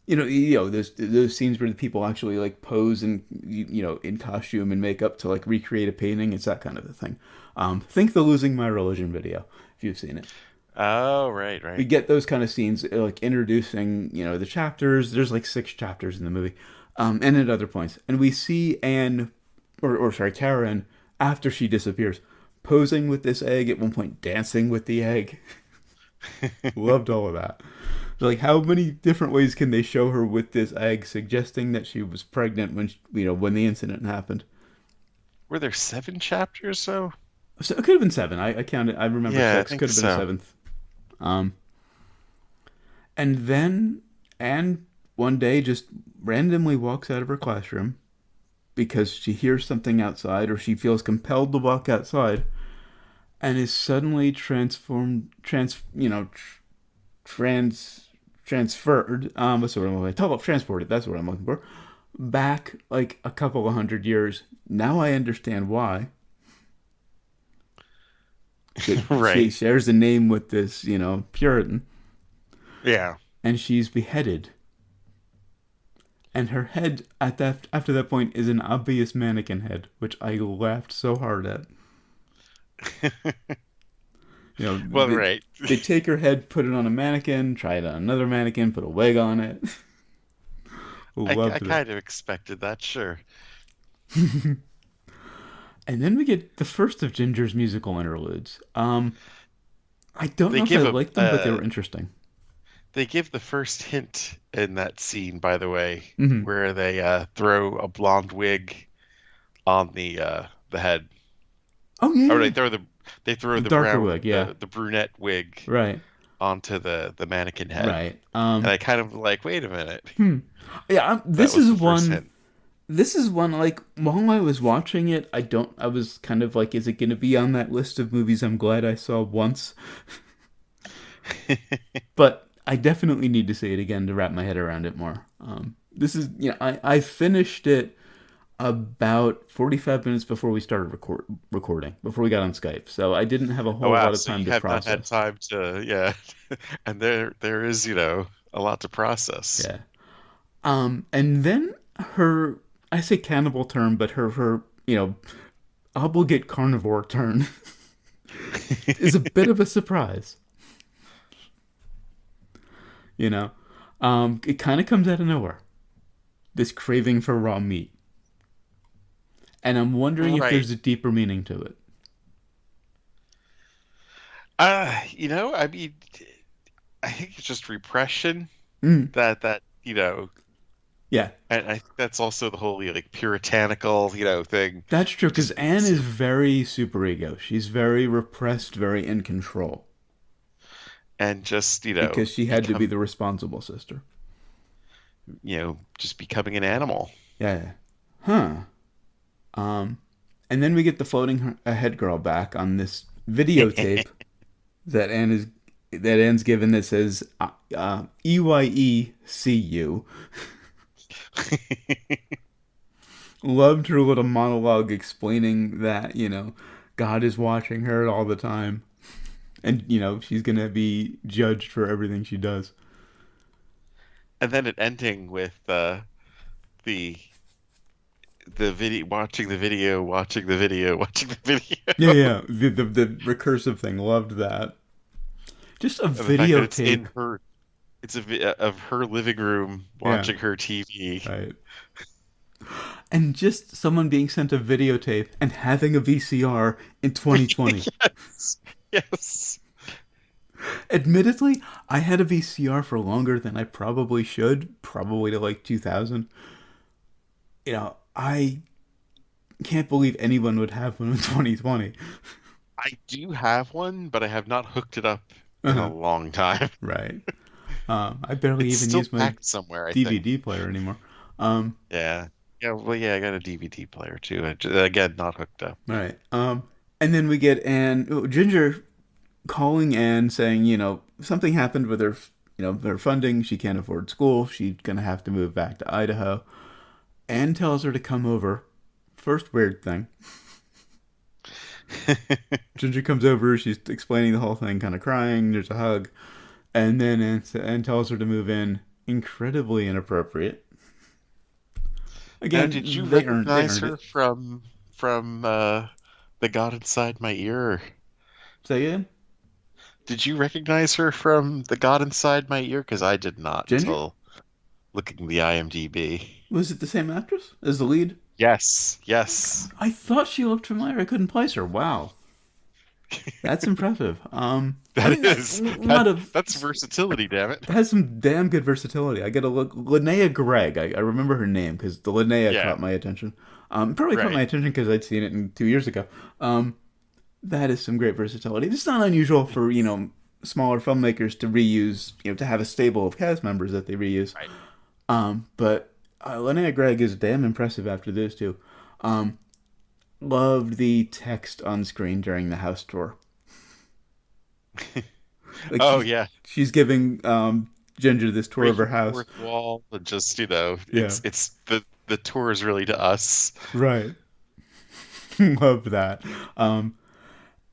those scenes where the people actually like pose and in costume and makeup to like recreate a painting. It's that kind of a thing. Think the "Losing My Religion" video if you've seen it. Oh, right, We right. get those kind of scenes like introducing the chapters. There's like 6 chapters in the movie, and at other points, and we see Anne, or sorry, Karen, after she disappears, posing with this egg at one point, dancing with the egg. Loved all of that. So, like, how many different ways can they show her with this egg, suggesting that she was pregnant when the incident happened? Were there 7 chapters, so? So it could have been 7. I counted. I remember Yeah, I 6. think Could have been a so. seventh. Um, and then Anne one day just randomly walks out of her classroom because she hears something outside, or she feels compelled to walk outside, and is suddenly transferred. What's the word I'm looking for? Transported. That's what I'm looking for. Back like a couple of 100 years. Now I understand why. She Right. shares a name with this, Puritan, Yeah. and she's beheaded. And her head at that after that point is an obvious mannequin head, which I laughed so hard at. You know, Well, they, right. they take her head, put it on a mannequin, try it on another mannequin, put a wig on it. I Loved that. kind of expected that, sure. And then we get the first of Ginger's musical interludes. I don't They know if I give a liked them, but they were interesting. they give the first hint in that scene, by the way, Hmm. where they throw a blonde wig on the head. Oh yeah, Or yeah. they throw The the darker wig, yeah. the brunette wig Right, onto the mannequin head. right. And I kind of like, wait a minute. Hmm. Yeah, That this was is the first one. hint. This is one like while I was watching it, I don't. I was kind of like, is it going to be on that list of movies I'm glad I saw once? But I definitely need to see it again to wrap my head around it more. This is, I finished it about 45 minutes before we started recording, before we got on Skype. So I didn't have a Oh whole wow, lot of so time you to have not had process. time to, yeah. And there is, a lot to process. Yeah. And then her, I say cannibal turn, but her, obligate carnivore turn is a bit of a surprise. You know, it kind of comes out of nowhere. This craving for raw meat, and I'm wondering if Right. there's a deeper meaning to it. I mean, I think it's just repression Mm, that, yeah, and I think that's also the whole, like, puritanical, thing. that's true. Because Just Anne is very superego. She's very repressed, very in control and just, because she had to be become, the responsible sister. just becoming an animal. Yeah. Huh. Um, and then we get the floating head girl back on this videotape that Anne's given that says EYECU. Loved her little monologue explaining that, God is watching her all the time. And, she's going to be judged for everything she does. And then it ending with the the video, watching the video, watching the video, watching the Yeah, video. yeah. The recursive thing. Loved that. Just a And the fact that it's videotape. of her living room Yeah, watching her TV. right. And just someone being sent a videotape and having a VCR in 2020. Yes. Yes. Admittedly, I had a VCR for longer than I probably should, probably to like 2000. I can't believe anyone would have one in 2020. I do have one, but I have not hooked it up in a Uh-huh. long time. Right. I barely It's even still use my packed somewhere, I think. DVD player anymore. Um, Yeah. Yeah, well, yeah, I got a DVD player too. Again, not hooked up. right. And then we get Ginger calling Anne saying, something happened with her, her funding. She can't afford school. She's gonna have to move back to Idaho. Anne tells her to come over. First weird thing. Ginger comes over. She's explaining the whole thing, kind of crying. There's a hug, and then Anne tells her to move in. Incredibly inappropriate. Now, did you Again, they recognize earned her it. from The God Inside My Ear? Say again. Did you recognize her from The God Inside My Ear? Because I did not Ginger? until looking the IMDb. Was it the same actress as the lead? Yes, yes. I thought she looked familiar. I couldn't place her. Wow, that's impressive. I That mean, is a lot of that's versatility, damn it. has some damn good versatility. I get a look. Linnea Gregg. I remember her name because the Linnea Yeah, caught my attention. Probably caught my right. attention because I'd seen it 2 years ago. That is some great versatility. It's not unusual for smaller filmmakers to reuse, to have a stable of cast members that they reuse. Right. But Linnea Gregg is damn impressive after those two. Um, Loved the text on screen during the house tour. Like Oh yeah. she's giving Ginger this tour of her Breaking the house. fourth wall and just, Yeah, it's the tour is really to us. right. Love that. Um,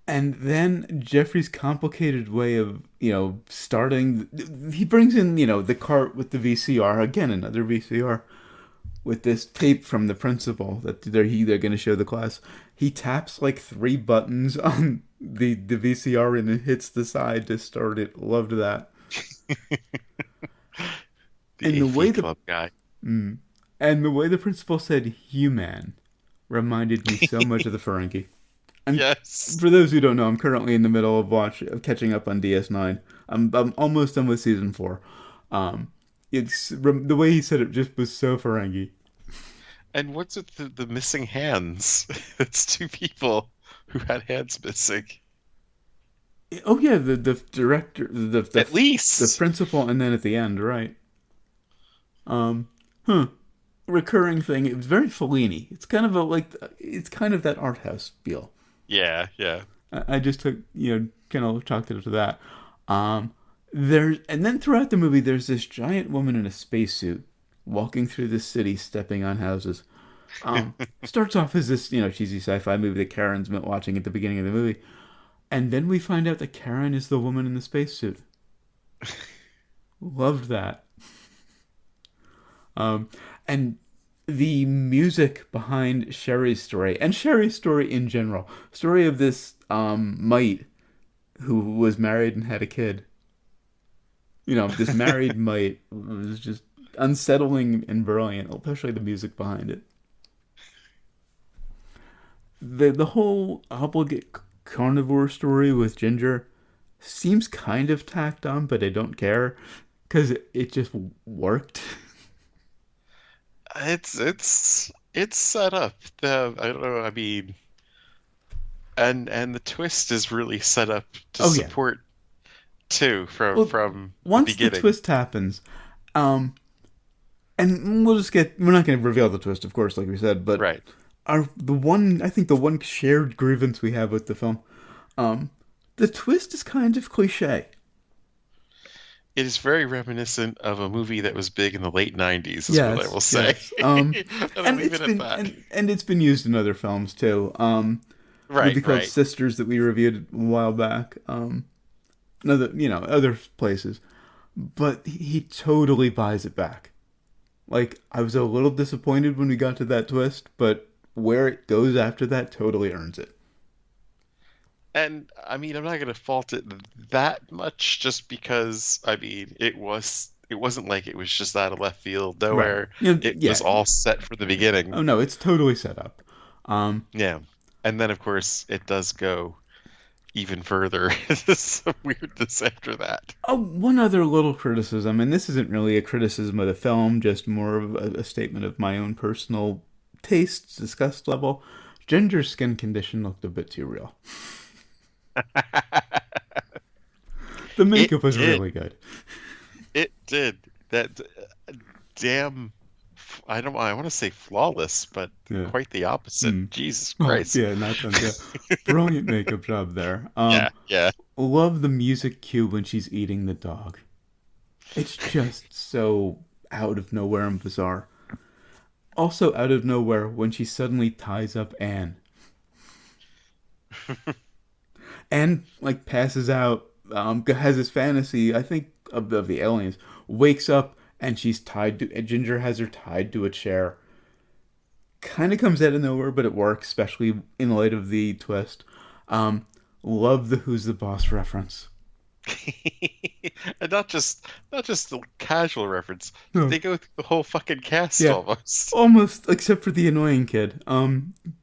and then Jeffrey's complicated way of starting. He brings in the cart with the VCR again, another VCR with this tape from the principal that they're going to show the class. He taps like three buttons on the VCR and it hits the side to start it. Loved that. The And the way AV the Club guy. mm, and the way the principal said "human" reminded me so much of the Ferengi. And Yes. for those who don't know, I'm currently in the middle of catching up on DS9. I'm almost done with season 4. Um, it's the way he said it just was so Ferengi. And what's with the missing hands? It's two people who had hands missing. Oh yeah, the director, At the least. principal, and then at the end, right? Um, huh. Recurring thing. It was very Fellini. It's kind of it's kind of that art house feel. Yeah, yeah. I just took kind of chalked it up to that. Um, and then throughout the movie, there's this giant woman in a spacesuit walking through the city, stepping on houses. Starts off as this cheesy sci-fi movie that Karen's been watching at the beginning of the movie, and then we find out that Karen is the woman in the spacesuit. Loved that. Um, and the music behind Sherry's story and Sherry's story in general, story of this mite who was married and had a kid. This married mite was just unsettling and brilliant, especially the music behind it. The whole obligate carnivore story with Ginger seems kind of tacked on, but I don't care because it just worked. It's set up. I don't know. I mean, and the twist is really set up to Oh yeah. support too Well, from the once the beginning. twist happens, um, and we're not going to reveal the twist, of course, like we said, but Right. I think the one shared grievance we have with the film, um, the twist is kind of cliche. It is very reminiscent of a movie that was big in the late 90s, is what I Yes, will say. yes. And I'll And leave it's it at been that. and it's been used in other films too. Right, Movie called right. Sisters that we reviewed a while back. Other places. But he totally buys it back. Like I was a little disappointed when we got to that twist, but where it goes after that totally earns it. And I mean, I'm not going to fault it that much just because I mean, it wasn't like it was just out of left field Right. nowhere. It was Yeah. all set from the beginning. Oh no, it's totally set up. Um, Yeah. And then of course it does go even further. There's some weirdness after that. oh, one other little criticism, and this isn't really a criticism of the film, just more of a statement of my own personal taste, disgust level. Ginger's skin condition looked a bit too real. The It makeup was did. really good. It did. That damn I want to say flawless, but Yeah. quite the opposite. Hmm. Jesus Oh, Christ. yeah, not done. Yeah. Brilliant makeup job there. Yeah, yeah. Love the music cue when she's eating the dog. It's just so out of nowhere and bizarre. Also out of nowhere when she suddenly ties up Anne. Anne like passes out, has this fantasy, I think, of the aliens, wakes up and she's tied to Ginger has her tied to a chair. Kind of comes out of nowhere, but it works, especially in light of the twist. Um, love the Who's the Boss reference. And not just the casual reference. No. They go through the whole fucking cast Yeah, almost. almost except for the annoying kid.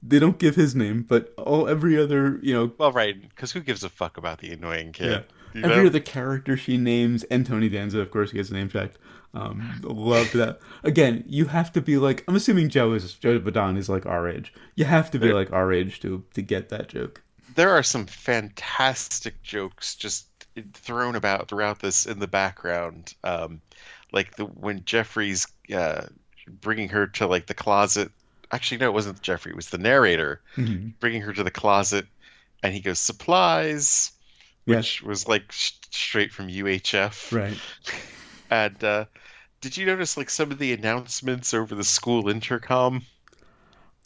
They don't give his name, but every other Well, right, because who gives a fuck about the annoying yeah, kid? You every know? other character she names, and Tony Danza, of course, gets name checked. Love that. Again, you have to be like, I'm assuming Joe Badon is like our age. You have to be There like our age to get that joke. there are some fantastic jokes just thrown about throughout this in the background. Like the when Jeffrey's bringing her to like the closet. Actually, no, it wasn't Jeffrey. It was the narrator Hmm. bringing her to the closet, and he goes supplies, Yes, which was like straight from UHF. right. And did you notice like some of the announcements over the school intercom?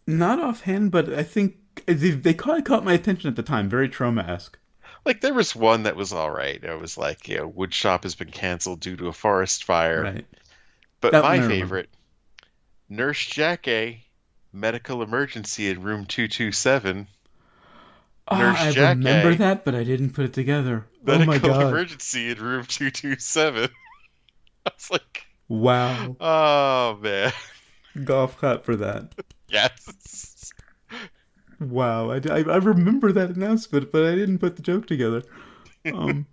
Not offhand, but I think they caught my attention at the time. Very trauma-esque. Like there was one that was all right. It was like, wood shop has been canceled due to a forest fire. Right. But That one my I remember. favorite, Nurse Jackie, medical emergency in room 227. Ah, Nurse I remember Jackie, that, but I didn't put it together. Oh my medical god. emergency in room 227. I was like, Wow. oh man. Golf clap for that. Yes. Wow, I remember that announcement, but I didn't put the joke together. Um,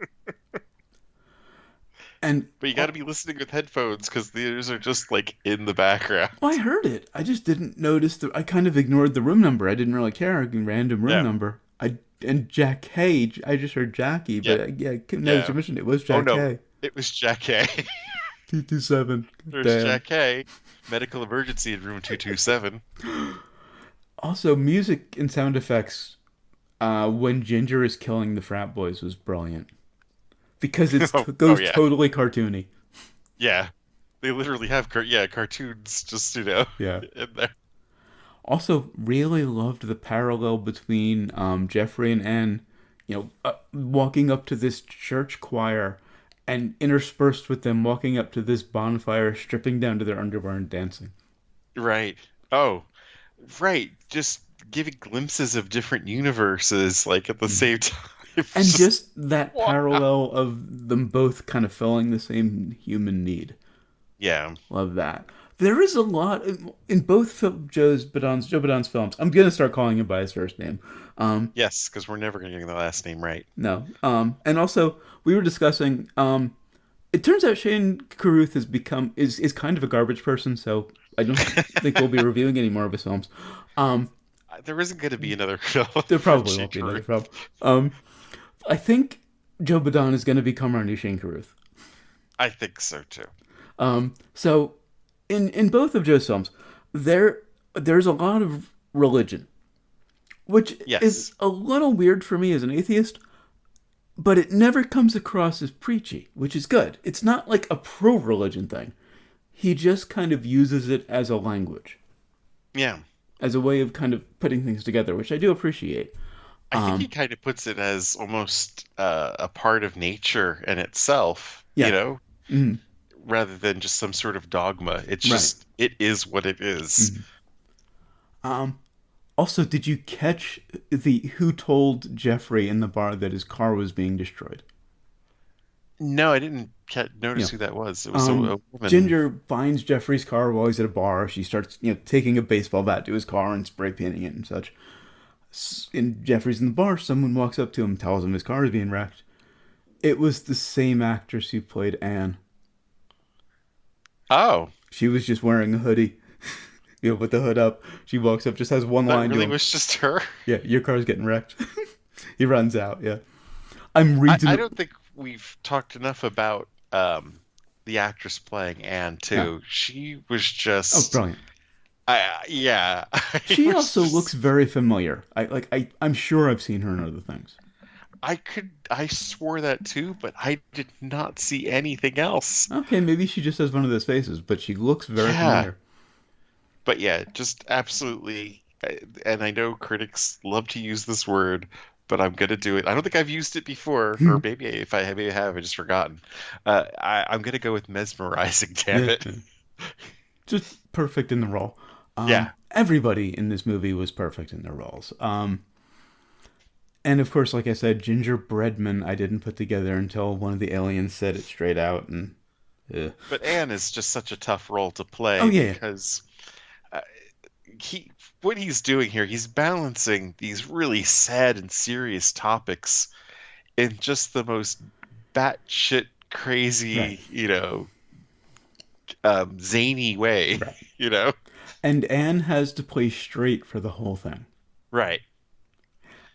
and But you got to oh, be listening with headphones because these are just like in the background. I heard it. I just didn't notice the. I kind of ignored the room number. I didn't really care. Random room Yeah, number. And Jack Cage. I just heard Jackie, yeah, but yeah, now that yeah. you mentioned it, was Oh Jack no, K. it was Jack K. 227. There's Damn. Jack K. Medical emergency in room 227. Also, music and sound effects when Ginger is killing the frat boys was brilliant because Oh, oh goes yeah, totally cartoony. yeah. They literally have cartoons just Yeah. in there. Also, really loved the parallel between Jeffrey and Anne, walking up to this church choir and interspersed with them walking up to this bonfire, stripping down to their underwear and dancing. Right. Oh, right. Just giving glimpses of different universes, like at the Mhm. same time. And It's just just that wow. parallel of them both kind of filling the same human need. Yeah. Love that. There is a lot in both Joe Badon's films. I'm gonna start calling him by his first name. Um, Yes, because we're never going to get the last name right. no. And also we were discussing. It turns out Shane Carruth is kind of a garbage person, so I don't think we'll be reviewing any more of his films. Um, There isn't going to be another film there from probably Chick won't be another Corea. film. Um, I think Joe Badon is going to become our new Shane Carruth. I think so too. So in both of Joe's films, there's a lot of religion, which is Yes. a little weird for me as an atheist, but it never comes across as preachy, which is good. It's not like a pro religion thing. He just kind of uses it as a language, Yeah. as a way of kind of putting things together, which I do appreciate. I think he Um, kind of puts it as almost a part of nature in itself, yeah, mm, rather than just some sort of dogma. It's right. just, it is what it is. Mm. Um, Also, did you catch the who told Jeffrey in the bar that his car was being destroyed? No, I didn't You notice know, who that was. It was a woman. Ginger finds Jeffrey's car while he's at a bar. She starts, taking a baseball bat to his car and spray painting it and such. And Jeffrey's in the bar. Someone walks up to him, tells him his car is being wrecked. It was the same actress who played Anne. Oh, She was just wearing a hoodie, with the hood up. She walks up, just has one that line to really him. was just her. Yeah, your car's getting wrecked. He runs out. Yeah, I'm I reasonable. don't think we've talked enough about the actress playing Anne Yeah. too. She was Oh, just, brilliant. yeah, I She was also looks just, very familiar. I'm sure I've seen her in other things. I swore that too, but I did not see anything else. Okay, maybe she just has one of those faces, but she looks very Yeah, familiar. but yeah, just absolutely. And I know critics love to use this word, but I'm gonna do it. I don't think I've used it before, or maybe if I maybe I have, I just forgotten. I'm gonna go with mesmerizing. Damn Yeah, it. yeah. Just perfect in the role. Yeah. Everybody in this movie was perfect in their roles. And of course, like I said, Ginger Breadman I didn't put together until one of the aliens said it straight out, and But Anne is just such a tough role to oh play yeah, because uh, he what he's doing here, he's balancing these really sad and serious topics in just the most batshit right, crazy, zany way, right. you know? And Anne has to play straight for the whole thing, Right.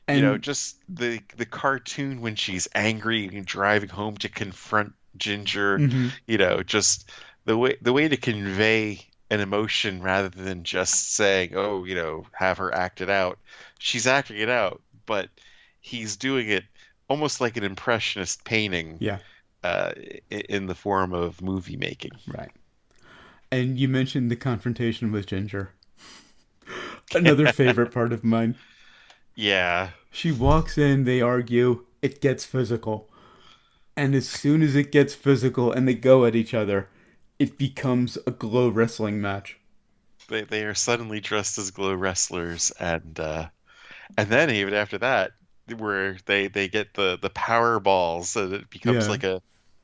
and Just the cartoon when she's angry and driving home to confront Ginger, mhm, just the way to convey an emotion rather than just saying, "Oh, have her act it out." She's acting it out, but he's doing it almost like an impressionist painting, yeah, in the form of movie making. right. And you mentioned the confrontation with Ginger. Another favorite part of mine. Yeah, She walks in, they argue, it gets physical. And as soon as it gets physical and they go at each other, it becomes a glow wrestling match. they are suddenly dressed as glow wrestlers, and then even after that, where they get the power balls, and Yeah.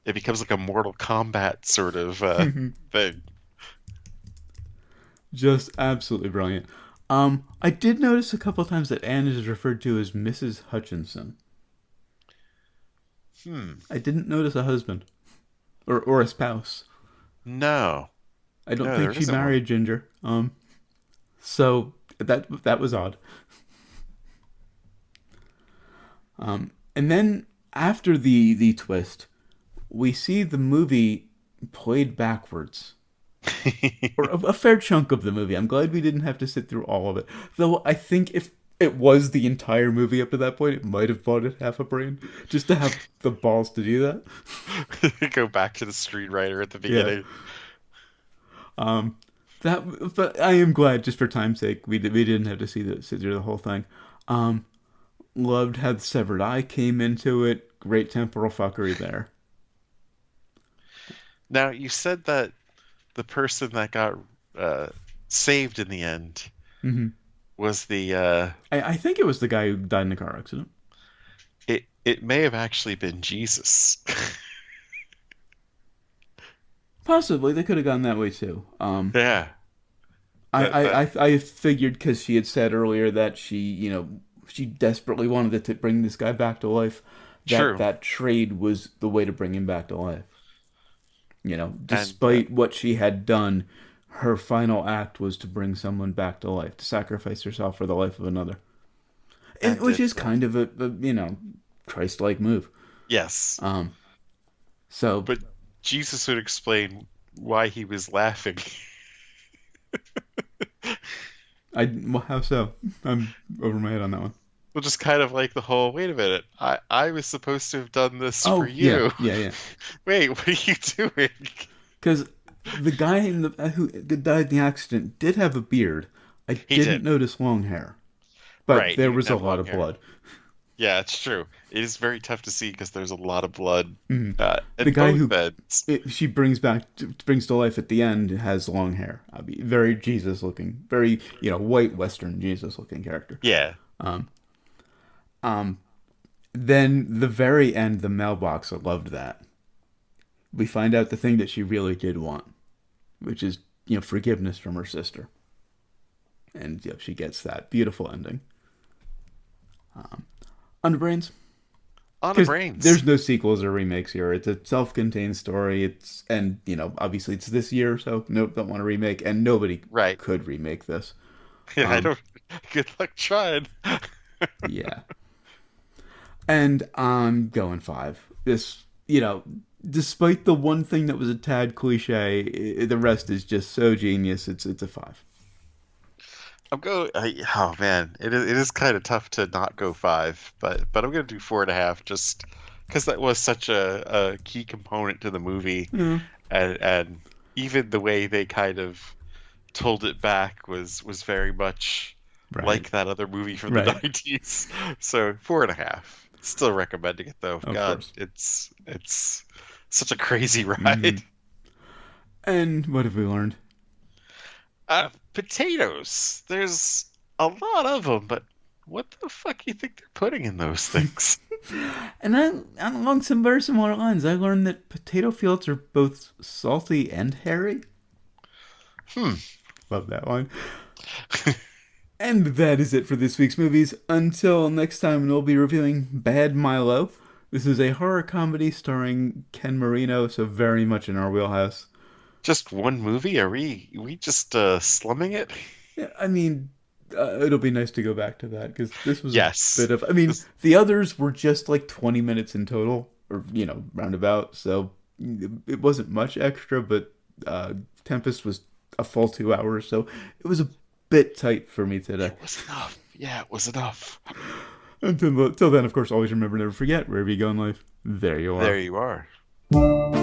it becomes like a Mortal Kombat sort of thing. Just absolutely brilliant. I did notice a couple of times that Anne is referred to as Mrs. Hutchinson. Hmm. I didn't notice a husband or a spouse. No. I don't No, think there she isn't one. married Ginger. So that was odd. And then after the twist, we see the movie played backwards, or a fair chunk of the movie. I'm glad we didn't have to sit through all of it. Though I think if it was the entire movie up to that point, it might have bought it half a brain just to have the balls to do that. Go back to the screenwriter at the Yeah. beginning. Um, but I am glad just for time's sake we didn't have to sit through the whole thing. Um, Loved how the severed eye came into it. Great temporal fuckery there. Now, you said that the person that got uh, saved in the end Hmm. was the I think it was the guy who died in a car accident. it may have actually been Jesus. Possibly they could have gone that way too. Yeah. That I figured because she had said earlier that she desperately wanted to bring this guy back to life, that true. that trade was the way to bring him back to life. And Despite what she had done, her final act was to bring someone back to life, to sacrifice herself for the life of another, and and which it is kind of a Christ-like move. yes. Um, so But Jesus would explain why he was laughing. well, how so? I'm over my head on that one. Which is kind of like the whole, wait a minute, I was supposed to have done this for Oh yeah, you. yeah, yeah. Wait, what are you doing? Because the guy in the who died in the accident did have a beard. I He didn't did. notice long hair, but Right, he there didn't was a have lot long of hair. blood. Yeah, it's true. It is very tough to see because there's a lot of blood Mhm. The at guy both who ends. she brings to life at the end has long hair. I mean, very Jesus looking, very white Western Jesus looking character. Yeah, Um, um, then the very end, the mailbox. I loved that. We find out the thing that she really did want, which is forgiveness from her sister, and she gets that beautiful ending. Underbrains, on the because brains. there's no sequels or remakes here. It's a self-contained story. And obviously it's this year, so nope, don't want to remake, and nobody Right. could remake this. Yeah, I Um, don't. Good luck trying. yeah, and I'm going five. This, despite the one thing that was a tad cliche, the rest is just so genius. It's a five. I'm going. Oh man, it is kind of tough to not go five, but I'm gonna do 4.5 just because that was such a key component to the movie, Yeah, and even the way they kind of told it back was very much right, like that other movie from the right, 90s. So 4.5. Still recommending it though. of God, course. it's such a crazy Hmm. ride. And what have we learned? Potatoes. There's a lot of them, but what the fuck you think they're putting in those things? And along some very similar lines, I learned that potato fields are both salty and hairy. Hmm. Love that line. And that is it for this week's movies. Until next time, we'll be reviewing Bad Milo. This is a horror comedy starring Ken Marino, so very much in our wheelhouse. Just one movie? Are we just slumming it? Yeah, I mean, it'll be nice to go back to that because this was a Yes. bit of. I mean, This, the others were just like 20 minutes in total, or roundabout. So it wasn't much extra, but Tempest was a full 2 hours, so it was a bit tight for me today. it was enough. Yeah, it was enough. Until then, of course, always remember, never forget, wherever you go in life, there you There are. you are.